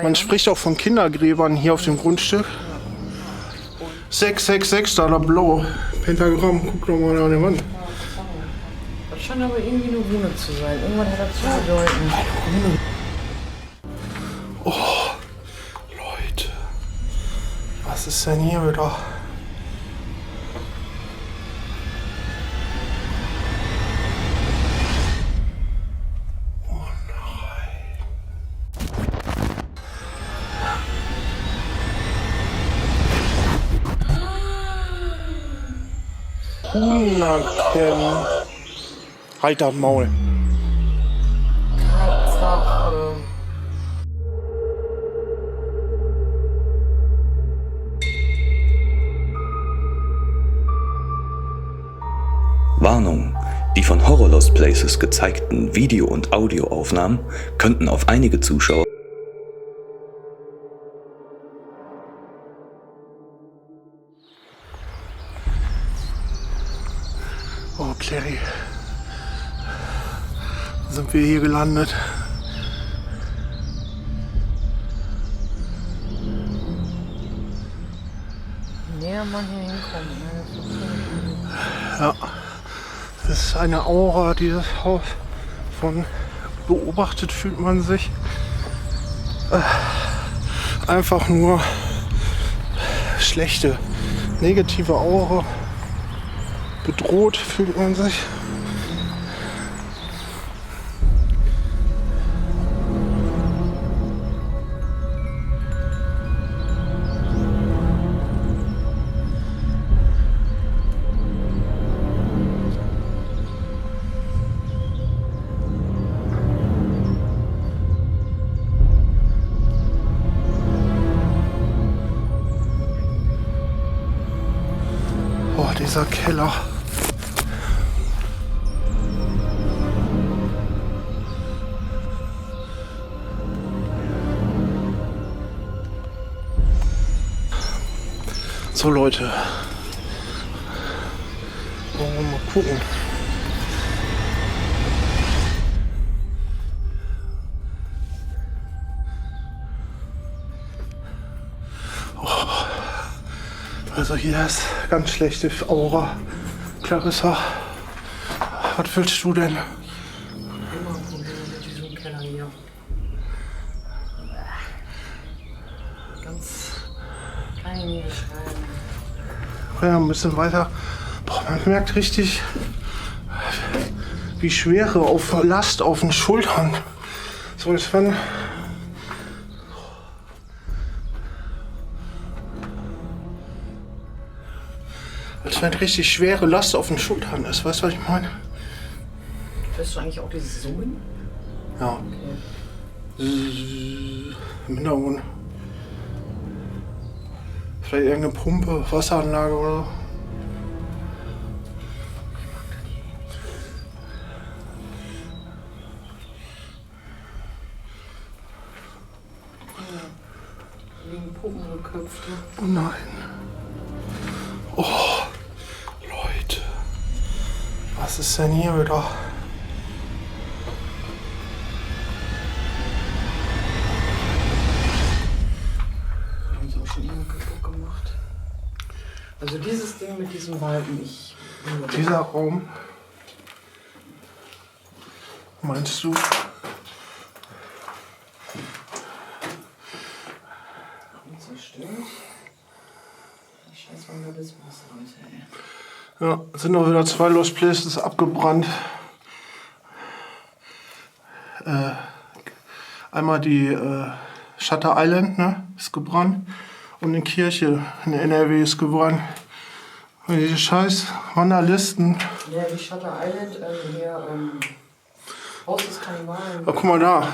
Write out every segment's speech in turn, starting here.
Man spricht auch von Kindergräbern hier auf dem Grundstück. 666 da, blau. Pentagramm, guck doch mal an die Wand. Das scheint aber irgendwie eine Rune zu sein. Irgendwann hat das zu bedeuten. Oh, Leute. Was ist denn hier wieder? Oh nein. Unerkennen. Halt das Maul. Tatsache. Warnung: Die von Horror Lost Places gezeigten Video- und Audioaufnahmen könnten auf einige Zuschauer Oh, Clary. Sind wir hier gelandet? Näher man hier hinkommt, ne? Ja. Das ist eine Aura, dieses Haus. Von beobachtet fühlt man sich. Einfach nur schlechte, negative Aura. Bedroht fühlt man sich. Oh, dieser Keller. So Leute, wollen wir mal gucken. Oh. Also hier ist ganz schlechte Aura. Clarissa, was willst du denn? Immer Probleme mit diesem Keller hier. Ganz kann ich nicht beschreiben. Ja, ein bisschen weiter. Boah, man merkt richtig, wie Schwere auf Last auf den Schultern. So als wenn richtig schwere Last auf den Schultern ist. Weißt du, was ich meine? Hörst du eigentlich auch dieses Summen? Ja. Okay. Im Hintergrund. Vielleicht irgendeine Pumpe, Wasseranlage oder so. Liegen Puppengeköpfte. Oh nein. Oh, Leute. Was ist denn hier wieder? Haben sie auch schon irgendwo kaputt gemacht. Also dieses Ding mit diesem Balken, Dieser Raum. Meinst du? zerstört. Scheiß Vandalismus, Leute, ey. Ja, sind auch wieder 2 Lost Places abgebrannt. Einmal die Shutter Island, ne, ist gebrannt. Und eine Kirche in NRW ist gebrannt. Und diese scheiß Vandalisten. Ja, die Shutter Island, hier, Haus des Kannibalen. Oh, guck mal da.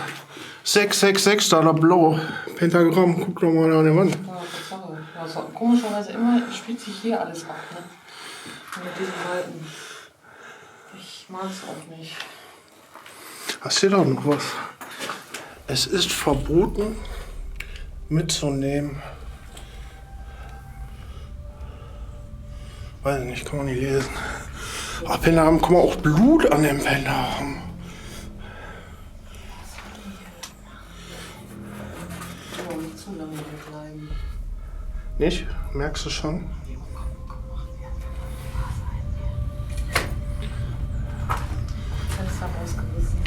666 da, blau. Pentagramm, guck doch mal an die Wand. Ja, Tatsache. Also, komischerweise immer spielt sich hier alles ab, ne? Und mit diesen Balken. Ich mag's auch nicht. Hast du doch noch was? Es ist verboten mitzunehmen. Weiß nicht, kann man nicht lesen. Ach, Pentagramm, guck mal, auch Blut an dem Pentagramm. zu lange hier bleiben. Nicht? Merkst du schon? Fenster rausgerissen.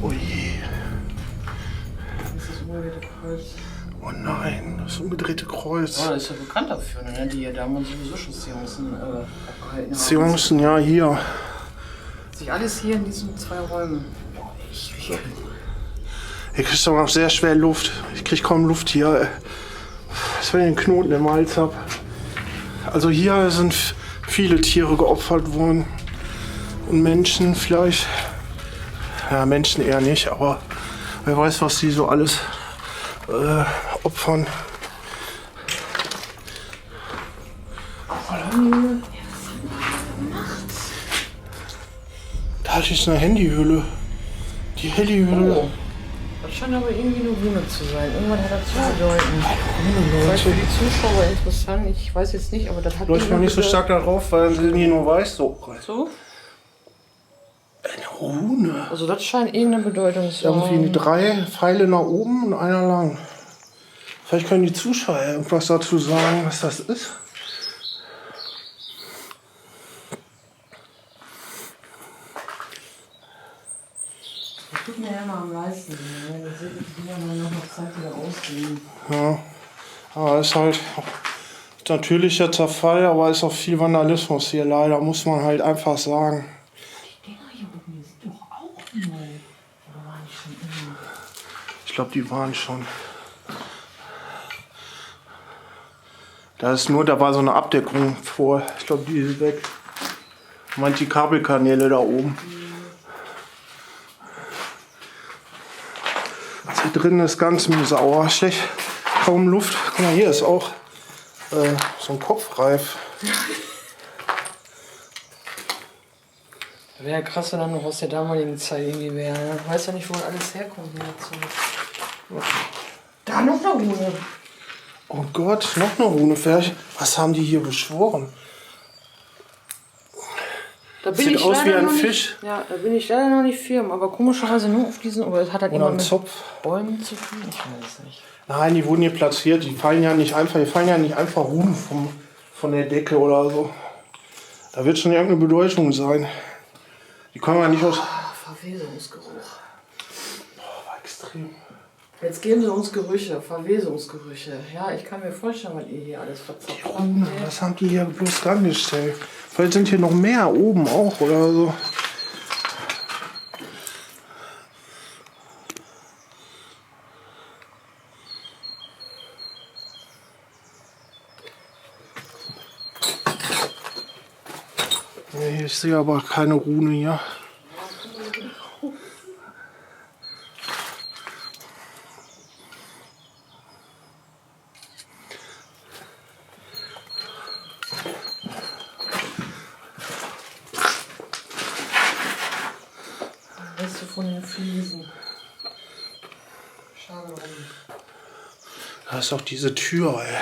Oh je. Das ist das umgedrehte Kreuz. Oh nein, das umgedrehte Kreuz. Oh, das ist ja bekannt dafür, ne? Die hier damals sowieso schon Seancen abgehalten haben. Seancen, ja, hier. Sich alles hier in diesen 2 Räumen. Ich krieg doch noch sehr schwer Luft. Ich krieg kaum Luft hier. Als wenn ich einen Knoten im Hals hab. Also hier sind viele Tiere geopfert worden. Und Menschen vielleicht. Ja, Menschen eher nicht, aber wer weiß, was die so alles opfern. Da ist eine Handyhülle. Die Handyhülle. Oh. Das scheint aber irgendwie eine Rune zu sein. Irgendwas hat das zu bedeuten. Vielleicht für die Zuschauer interessant, ich weiß jetzt nicht, aber das hat Läuft noch nicht so stark darauf, weil sie hier nur weiß. So. So? Eine Rune. Also das scheint irgendeine Bedeutung zu Irgendwie haben. 3 Pfeile nach oben und einer lang. Vielleicht können die Zuschauer irgendwas dazu sagen, was das ist. Das tut mir ja immer am meisten. Wenn ihr seht, die Dinger mal noch eine Zeit wieder ausgehen. Ja, aber ist halt natürlicher Zerfall, aber ist auch viel Vandalismus hier leider, muss man halt einfach sagen. Die Dinger hier oben sind doch auch neu. Oder waren die schon immer? Ich glaube, die waren schon. Da war so eine Abdeckung vor. Ich glaube, die ist weg. Meint die Kabelkanäle da oben. Also hier drin ist ganz sauer. Schlecht, kaum Luft. Guck mal, hier ist auch so ein Kopfreif. Wäre ja krass, wenn dann noch aus der damaligen Zeit irgendwie wäre. Ne? Ich weiß ja nicht, wo das alles herkommt. Da noch eine Rune. Oh Gott, noch eine Rune. Was haben die hier beschworen? Da bin Sieht ich aus wie leider ein noch Fisch. Nicht, ja, da bin ich leider noch nicht firm. Aber komischerweise nur auf diesen. Oder es hat halt Oder immer ein mit Zopf. Bäumen zu tun. Ich weiß nicht. Nein, die wurden hier platziert. Die fallen ja nicht einfach Runen von der Decke oder so. Da wird schon irgendeine Bedeutung sein. Die kommen ja nicht aus. Verwesungsgeruch. Boah, war extrem. Jetzt geben sie uns Gerüche, Verwesungsgerüche. Ja, ich kann mir vorstellen, was ihr hier alles verzapft habt. Rune, was haben die hier bloß angestellt? Vielleicht sind hier noch mehr oben auch oder so. Nee, ich sehe aber keine Rune hier. Weißt du von den Fliesen? Schade drum. Da ist auch diese Tür, ey.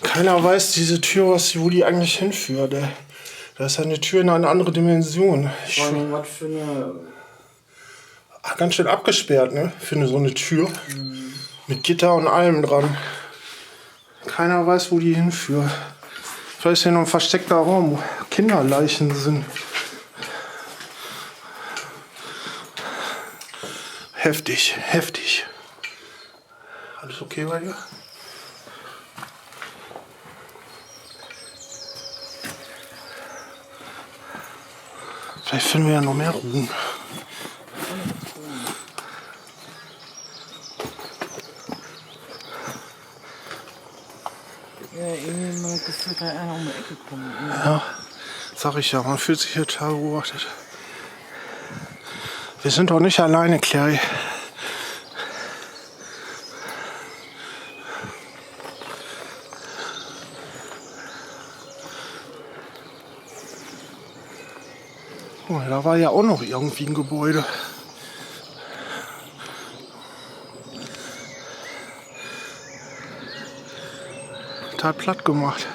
Keiner weiß diese Tür, wo die eigentlich hinführt, ey. Da ist eine Tür in eine andere Dimension. Vor allem, was für eine. Ganz schön abgesperrt, ne? Für so eine Tür. Mit Gitter und allem dran. Keiner weiß, wo die hinführt. Vielleicht ist hier noch ein versteckter Raum, wo Kinderleichen sind. Heftig, heftig. Alles okay bei dir? Vielleicht finden wir ja noch mehr Ruhen. Ja, irgendwie mal das Gefühl, da einer um die Ecke kommt. Ja, sag ich ja, man fühlt sich hier total beobachtet. Wir sind doch nicht alleine, Clary. Oh, da war ja auch noch irgendwie ein Gebäude. Total platt gemacht.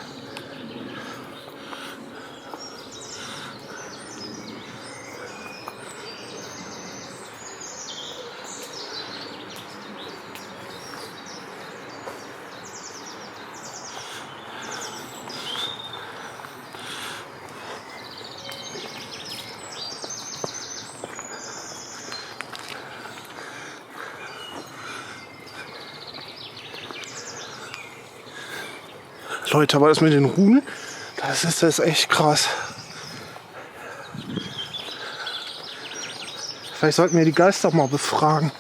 Leute, aber das mit den Ruhen, das ist echt krass. Vielleicht sollten wir die Geister mal befragen.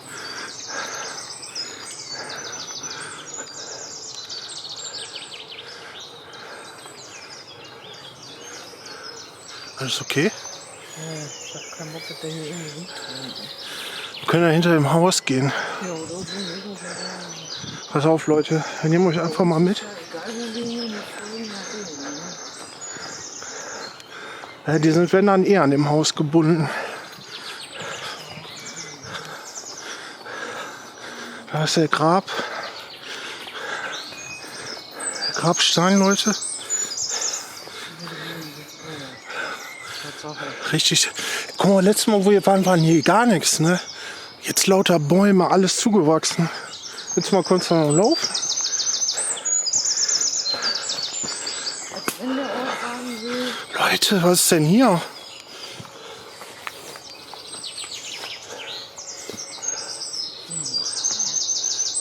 Alles okay? Ja, ich hab keinen Bock, dass der hier irgendwie rumtreibt. Wir können ja hinter dem Haus gehen. Ja, oder so, ist das ja Pass auf, Leute. Wir nehmen euch einfach mal mit. egal, wo wir hin, wir fliegen nach oben, ne? Ja, die sind, wenn dann, eher an dem Haus gebunden. Da ist der Grab. Der Grabstein, Leute. Richtig. Guck mal, letztes Mal, wo wir waren, hier gar nichts, ne? Jetzt lauter Bäume, alles zugewachsen. Jetzt mal kurz noch laufen. Wenn der Ort sagen will, Leute, was ist denn hier?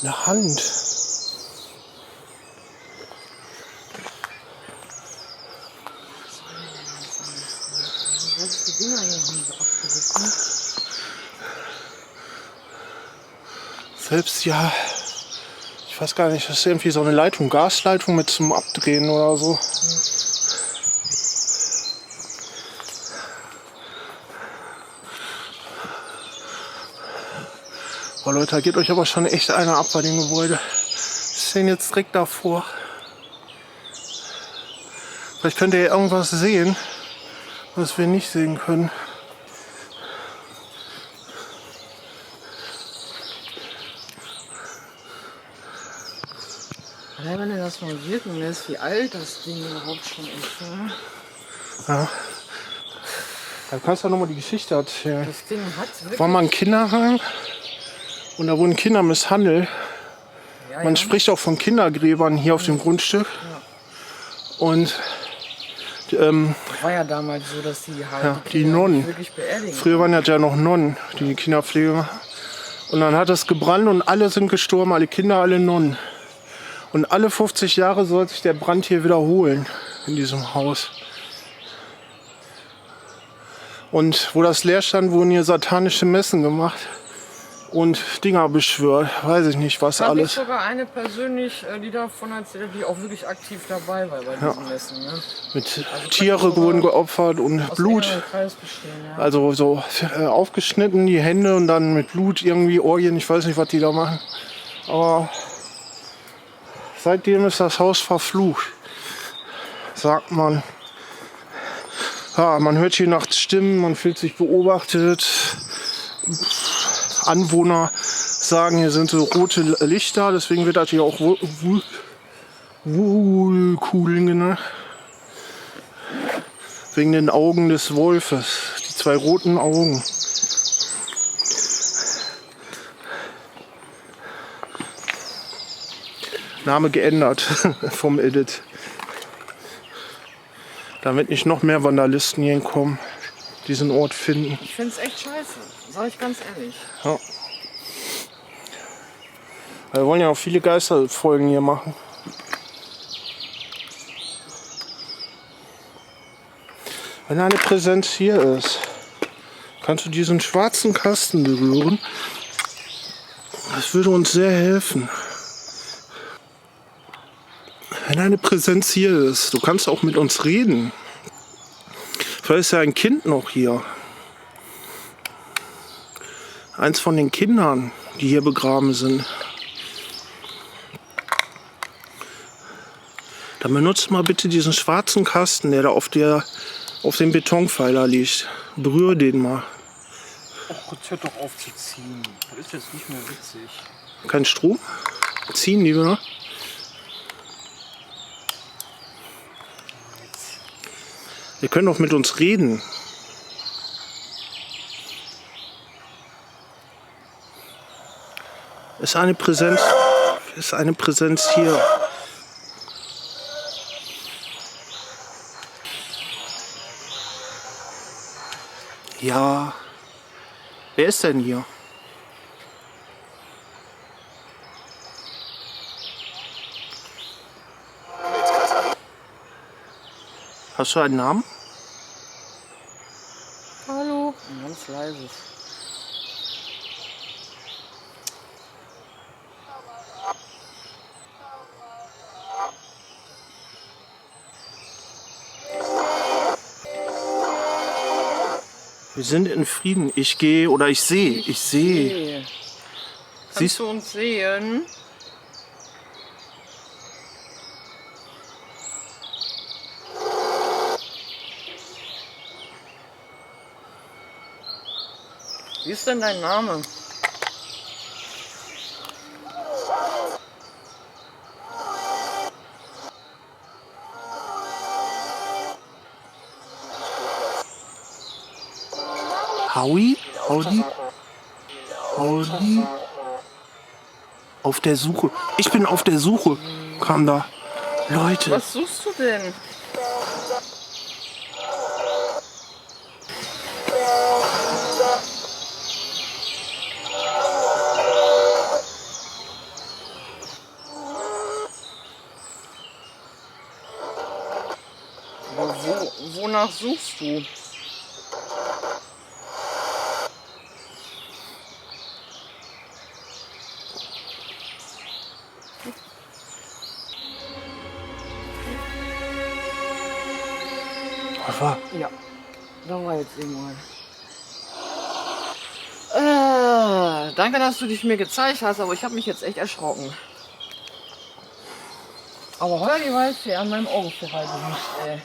Eine Hand. die Dinger hier haben sie abgerissen. Selbst, ja, ich weiß gar nicht, das ist irgendwie so eine Leitung, Gasleitung mit zum Abdrehen oder so. Boah, Leute, da geht euch aber schon echt einer ab bei dem Gebäude. Wir stehen jetzt direkt davor. Vielleicht könnt ihr irgendwas sehen, was wir nicht sehen können. Allein wenn du das mal wirken lässt, wie alt das Ding überhaupt schon ist. Ne? Ja. Da kannst du ja nochmal die Geschichte erzählen. Das Ding hat wirklich... War mal ein Kinderheim und da wurden Kinder misshandelt. Ja, Man ja. spricht auch von Kindergräbern hier auf dem Grundstück. Und War ja damals so, dass die halt Ja, die Kinder Nonnen. nicht wirklich beerdigen. früher waren ja noch Nonnen, die Kinderpflege machen. Und dann hat es gebrannt und alle sind gestorben, alle Kinder, alle Nonnen. Und alle 50 Jahre soll sich der Brand hier wiederholen in diesem Haus. Und wo das leer stand, wurden hier satanische Messen gemacht und Dinger beschwört. Weiß ich nicht, was Da habe ich alles. sogar eine persönlich, die davon erzählt, die auch wirklich aktiv dabei war bei diesen Messen. Ne? Mit Tiere wurden geopfert und Aus Blut. engem Kreis bestehen, ja. Also so aufgeschnitten, die Hände und dann mit Blut irgendwie Orgien. Ich weiß nicht, was die da machen. Aber seitdem ist das Haus verflucht, sagt man. Ja, man hört hier nachts Stimmen, man fühlt sich beobachtet. Anwohner sagen, hier sind so rote Lichter, deswegen wird das hier auch Wohlkugeln genannt. Wegen den Augen des Wolfes, die zwei roten Augen. Name geändert vom Edit. Damit nicht noch mehr Vandalisten hier kommen, diesen Ort finden. Ich finde es echt scheiße, sag ich ganz ehrlich. Ja. Wir wollen ja auch viele Geisterfolgen hier machen. Wenn eine Präsenz hier ist, kannst du diesen schwarzen Kasten berühren. Das würde uns sehr helfen. Wenn eine Präsenz hier ist, du kannst auch mit uns reden. Vielleicht ist ja ein Kind noch hier. Eins von den Kindern, die hier begraben sind. Dann benutzt mal bitte diesen schwarzen Kasten, der da auf dem Betonpfeiler liegt. Berühre den mal. Och, jetzt hört doch auf zu ziehen. Das ist jetzt nicht mehr witzig. Kein Strom? Ziehen die wieder? Wir können doch mit uns reden. Ist eine Präsenz hier. Ja. Wer ist denn hier? Hast du einen Namen? Hallo. Ganz leises. Wir sind in Frieden. Ich gehe oder ich sehe. Ich sehe. Kannst du uns sehen? Wie ist denn dein Name? Howie? Howdy? Howdy? Auf der Suche. Ich bin auf der Suche. Kam da. Leute. Was suchst du denn? Aber wonach suchst du? Was war? Ja, da war jetzt irgendwann. Danke, dass du dich mir gezeigt hast, aber ich habe mich jetzt echt erschrocken. Aber heuer die Waldfee an meinem Auge verhalten nicht, ey.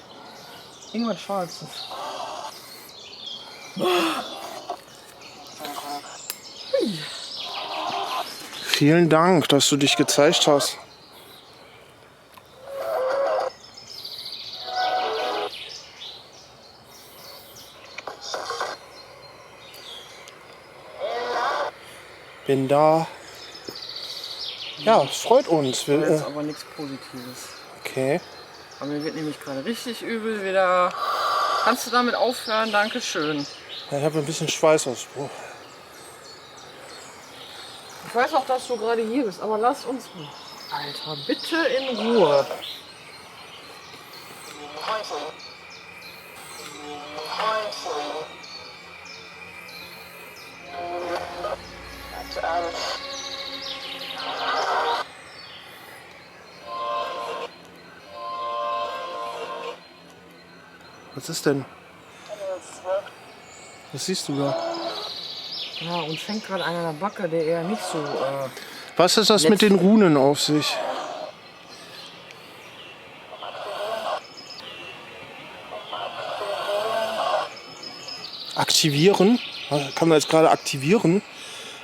Irgendwas Schwarzes. Vielen Dank, dass du dich gezeigt hast. Bin da. Ja, es freut uns. Das ist aber nichts Positives. Okay. Aber mir wird nämlich gerade richtig übel wieder. Kannst du damit aufhören? Dankeschön. Ja, ich habe ein bisschen Schweißausbruch. Ich weiß auch, dass du gerade hier bist, aber lass uns... Alter, bitte in Ruhe. Was ist denn? Was siehst du da? Ja, uns hängt gerade einer an der Backe, der eher nicht so... Was ist das mit den Runen auf sich? Aktivieren? Kann man jetzt gerade aktivieren?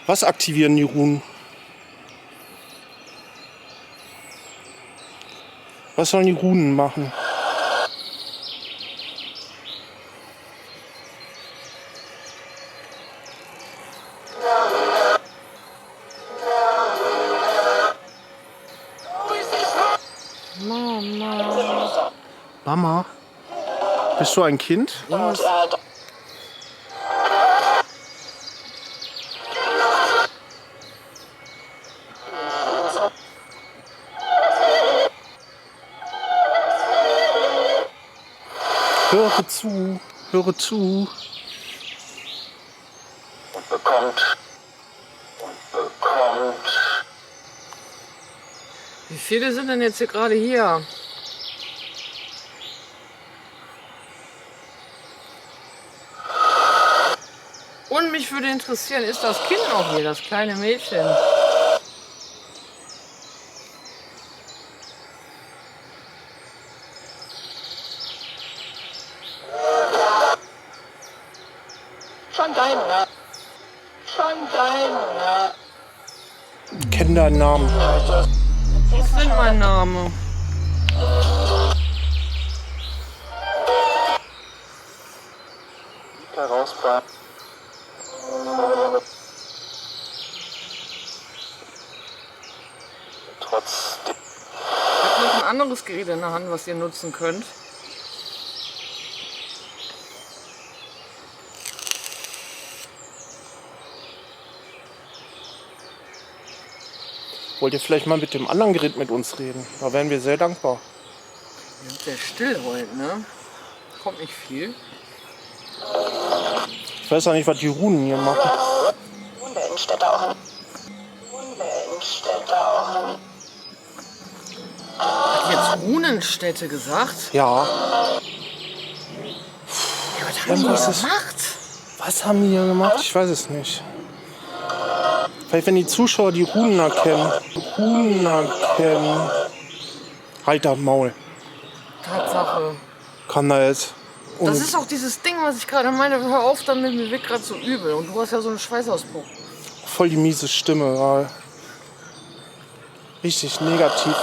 Was aktivieren die Runen? Was sollen die Runen machen? Mama. Mama? Bist du ein Kind? Was? Höre zu, höre zu. Wie viele sind denn jetzt hier gerade hier? Und mich würde interessieren, ist das Kind noch hier, das kleine Mädchen? Schon deiner. Schon deiner. Kenn deinen Namen. Was ist denn mein Name? Herausfahren. Trotzdem. Ich habe noch ein anderes Gerät in der Hand, was ihr nutzen könnt. Wollt ihr vielleicht mal mit dem anderen Gerät mit uns reden? Da wären wir sehr dankbar. Ihr seid sehr still heute, ne? kommt nicht viel. Ich weiß auch nicht, was die Runen hier machen. Hunde in Städtauchen. Hunde in Städtauchen. Hat die jetzt Runenstädte gesagt? Ja. Ja, was haben die Was hier ist- gemacht? Was haben die hier gemacht? Ich weiß es nicht. Vielleicht, wenn die Zuschauer die Runen erkennen. Halt das Maul. Tatsache. Kann da jetzt. Das ist auch dieses Ding, was ich gerade meine. Hör auf damit, mir wird gerade so übel. Und du hast ja so einen Schweißausbruch. Voll die miese Stimme. Ja. Richtig negativ.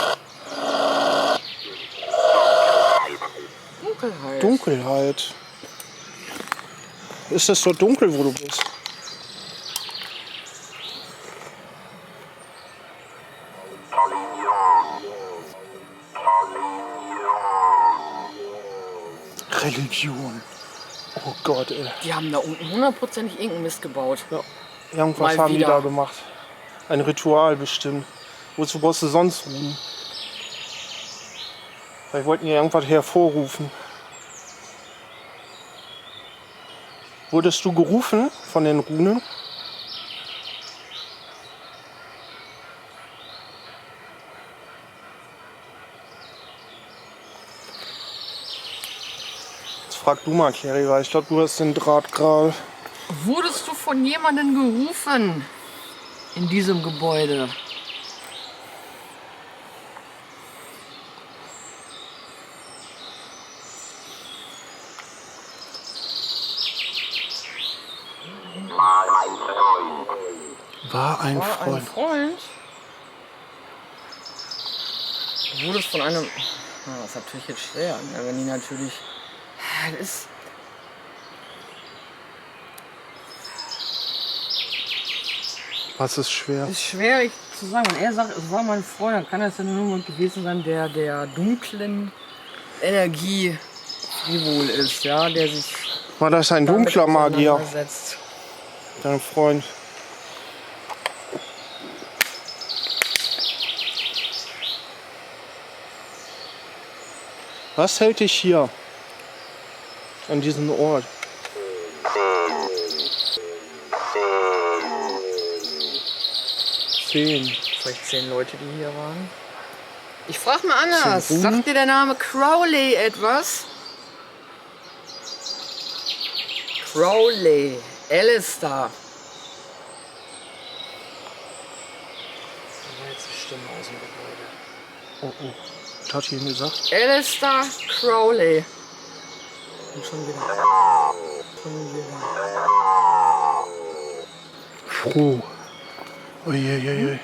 Dunkelheit. Dunkelheit. Ist es so dunkel, wo du bist? Religion. Oh Gott, ey. Die haben da unten hundertprozentig irgendeinen Mist gebaut. Ja, irgendwas Mal haben die wieder. da gemacht. Ein Ritual bestimmt. Wozu brauchst du sonst Ruhen? Vielleicht wollten die irgendwas hervorrufen. Wurdest du gerufen von den Runen? Jetzt frag du mal, Kerry, weil ich glaube, du hast den Draht gerade. Wurdest du von jemandem gerufen in diesem Gebäude? War ein War ein Freund. Freund? Du wurdest von einem... Na, das ist natürlich jetzt schwer, ne? Wenn die natürlich... Das ist... Was ist schwer? Ist schwer zu sagen. Wenn er sagt, es war mein Freund, dann kann das ja nur jemand gewesen sein, der der dunklen Energie frivol ist, ja, der sich War das ein damit dunkler Magier, auseinandersetzt. dein Freund? Was hält dich hier an diesem Ort? Zehn. Vielleicht 10 Leute, die hier waren. Ich frage mal anders. Zum Sagt dir der Name Crowley etwas? Crowley. Alistair. Da war jetzt eine Stimme aus dem Gebäude. Oh, oh. Was hat die ihm gesagt? Alistair Crowley. Und schon wieder. Schon wieder. Froh. Uiuiui.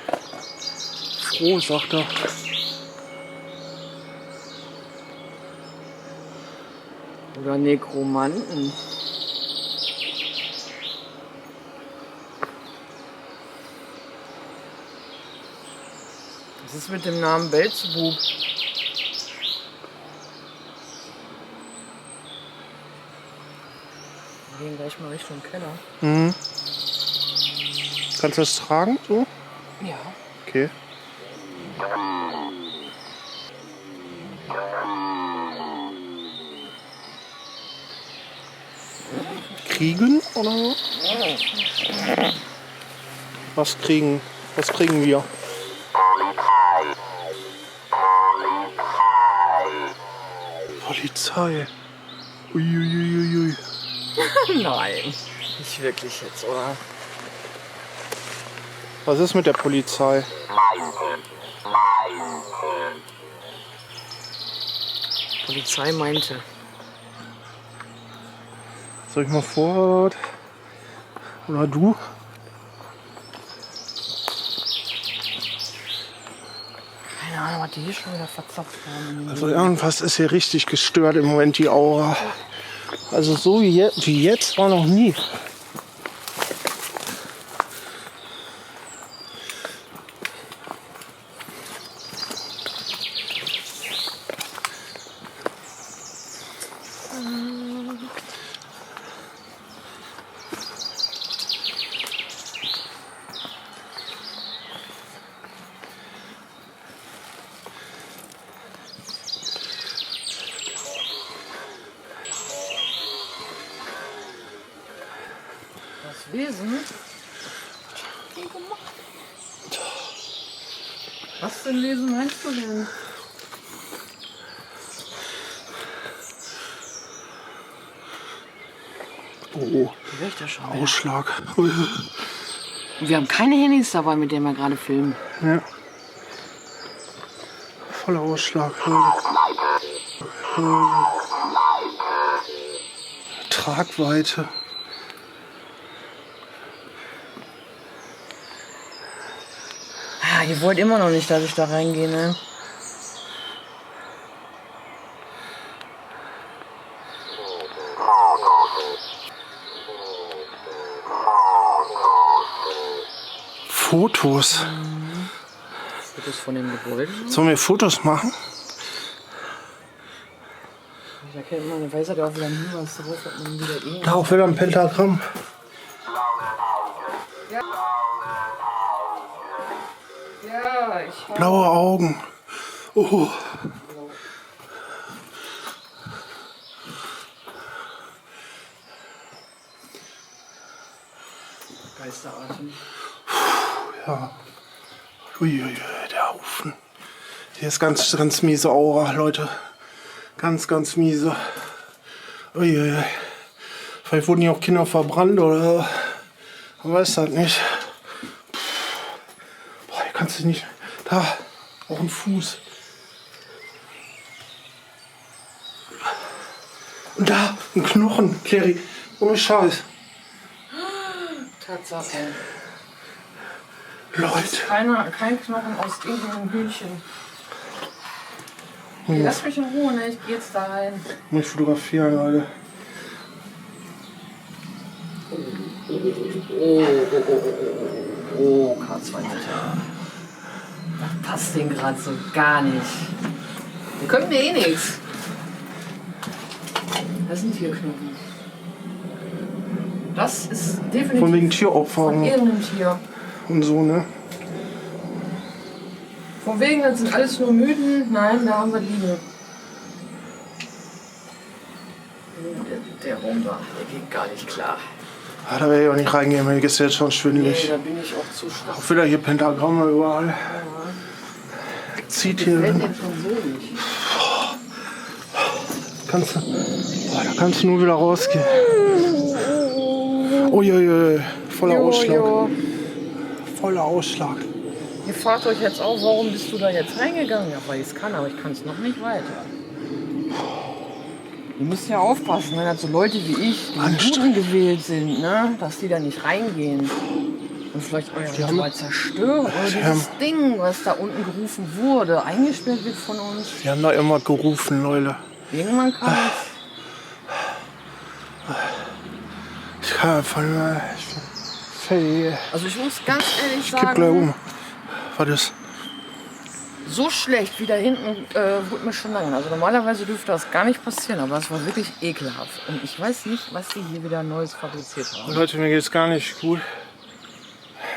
Froh, sagt er. Oder Nekromanten. Was ist mit dem Namen Belzebub? Wir gehen gleich mal Richtung Keller. Mhm. Kannst du das tragen, so? Ja. Okay. Kriegen oder so? Was kriegen wir? Polizei. Uiuiuiui. Nein, nicht wirklich jetzt, oder? Was ist mit der Polizei? Polizei meinte. Soll ich mal Vorrat? Oder du? Keine Ahnung, was die hier schon wieder verzapft haben. Also irgendwas ist hier richtig gestört im Moment, die Aura. Also so wie jetzt war noch nie. lesen. Was denn lesen meinst du denn? Oh, Lichterschau. Ausschlag. Wir haben keine Handys dabei, mit denen wir gerade filmen. Ja. Voller Ausschlag. Tragweite. Ah, ihr wollt immer noch nicht, dass ich da reingehe, ne? Fotos. Fotos von dem Gebäude. Sollen wir Fotos machen? Da kennt man, weiß er ja auch wieder nie was drauf, hat man wieder Da auch wieder ein Pentagramm. Ja, ich Blaue Augen. Oh. Geisteratem. Ja. Uiuiui, der Haufen. Hier ist ganz miese Aura, Leute. Ganz miese. Uiuiui. Vielleicht wurden hier auch Kinder verbrannt oder. Man weiß das nicht. Boah, hier kannst du nicht. Da, auch ein Fuß. Und da, ein Knochen, Clary. Ohne Scheiß. Tatsache. Leute. Kein Knochen aus irgendeinem Hühnchen. Okay, lass mich in Ruhe, ne? Ich geh jetzt da rein. Muss ich fotografieren, Leute. Oh, K20. Das passt denen gerade so gar nicht. Die können mir eh nichts. Das sind Tierknochen. Das ist definitiv Von wegen Tieropfer von irgendeinem Tier. und so, ne? Von wegen, das sind alles nur Mythen. Nein, da haben wir Liebe. Der Raum da, der geht gar nicht klar. Ah, da werde ich auch nicht reingehen, mir ist jetzt schon Nee, schwindelig. da bin ich auch zu schwach. Auch wieder hier Pentagramme überall. Zieht hier. Fällt den schon so nicht. Da kannst du nur wieder rausgehen. Uiuiui, voller Ausschlag. Voller Ausschlag. Ihr fragt euch jetzt auch, warum bist du da jetzt reingegangen? Ja, weil ich es kann, aber ich kann es noch nicht weiter. Ihr müsst ja aufpassen, wenn das so Leute wie ich, die Guten gewählt sind, ne? Dass die da nicht reingehen. Und vielleicht euer Ritual zerstören. Oder dieses Ding, was da unten gerufen wurde, eingesperrt wird von uns. Wir haben da immer gerufen, Leute. Irgendwann kann Ich kann einfach nur. Also ich muss ganz ehrlich Ich kipp gleich sagen, Was ist? so schlecht wie da hinten wurde mir schon lange. Also normalerweise dürfte das gar nicht passieren, aber es war wirklich ekelhaft. Und ich weiß nicht, was sie hier wieder Neues fabriziert haben. Leute, mir geht's gar nicht gut.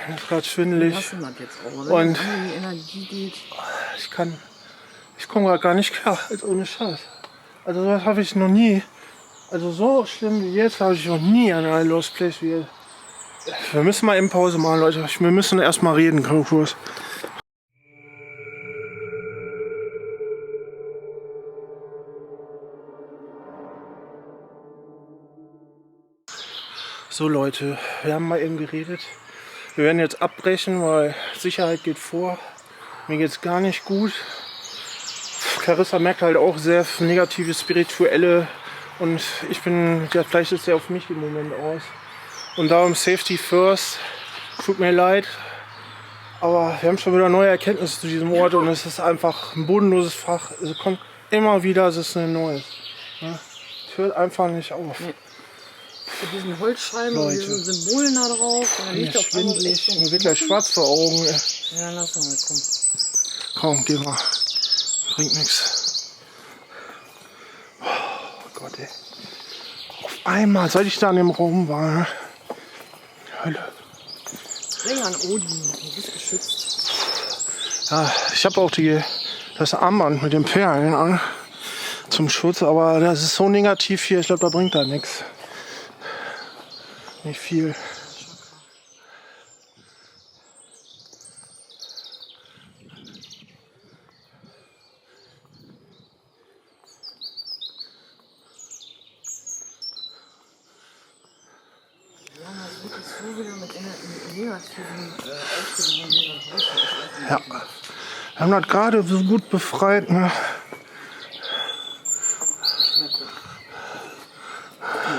Mir ist gerade schwindelig. Was denn das jetzt auch? Oder? Und Wenn die Energie geht. ich komme gerade gar nicht klar, als ohne Scheiß. Also sowas habe ich noch nie. Also so schlimm wie jetzt habe ich noch nie an einer Lost Place wie jetzt. Wir müssen mal eben Pause machen, Leute. Wir müssen erst mal reden, Kurs. So Leute, wir haben mal eben geredet. Wir werden jetzt abbrechen, weil Sicherheit geht vor. Mir geht's gar nicht gut. Clarissa merkt halt auch sehr negative spirituelle und ich bin, ja, vielleicht ist er auf mich im Moment aus. Und darum Safety first. Tut mir leid, aber wir haben schon wieder neue Erkenntnisse zu diesem Ort und es ist einfach ein bodenloses Fach. Es kommt immer wieder, es ist ein neues. Ja, es hört einfach nicht auf. Nee. Mit diesen Holzscheiben und Leute. diesen Symbolen da drauf. Und dann Mir liegt ist auf einmal schwindelig, echt mir so- wird gleich schwarz vor Augen. Ja, lass mal, komm. Komm, geh mal. Bringt nichts. Oh Gott, ey. Auf einmal, seit ich da in dem Raum war. Ne? Hölle. Ring an Odin, du bist geschützt. Ja, ich habe auch das Armband mit den Perlen an. Zum Schutz, aber das ist so negativ hier. Ich glaube, da bringt da nichts. Nicht viel. radioaktiven ausgenommen. Ja. Wir haben das gerade so gut befreit, ne?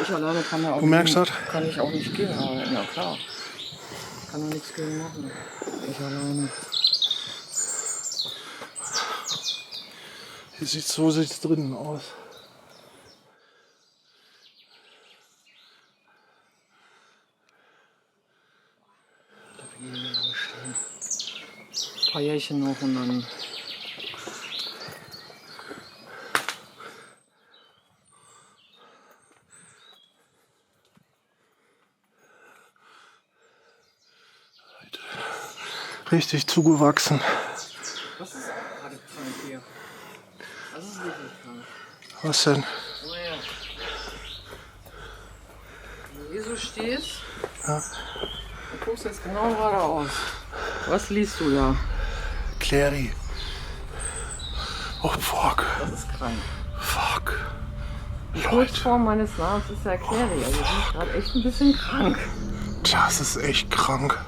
Ich alleine kann ja auch Du merkst nicht, das? kann ich auch nicht gehen, aber ja klar. Kann da nichts gegen machen. Ich alleine. So sieht's drinnen aus. Ein paar Jährchen noch und dann. Richtig zugewachsen. Was ist gerade krank hier? Das ist wirklich krank. Was denn? Naja. Wenn du hier so stehst, Ja. du guckst jetzt genau geradeaus. Was liest du da? Clary. Oh fuck. Das ist krank. Fuck. Die Kurzform meines Namens ist ja Clary. Also die ist gerade echt ein bisschen krank. Das ist echt krank.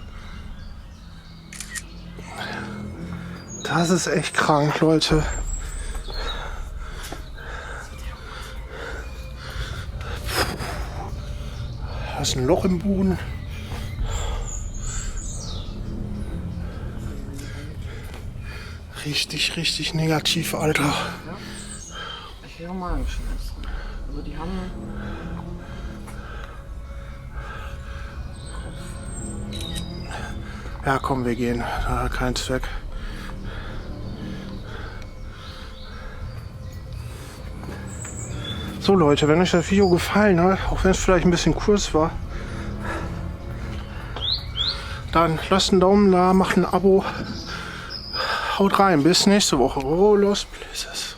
Das ist echt krank, Leute. Da ist ein Loch im Boden. Richtig, richtig negativ, Alter. Ja? Ich will auch Magenschmerzen. Also die haben. Ja, komm, wir gehen. Da hat keinen Zweck. So Leute, wenn euch das Video gefallen hat, auch wenn es vielleicht ein bisschen kurz war, dann lasst einen Daumen da, macht ein Abo. Haut rein, bis nächste Woche. Oh, Lost Places.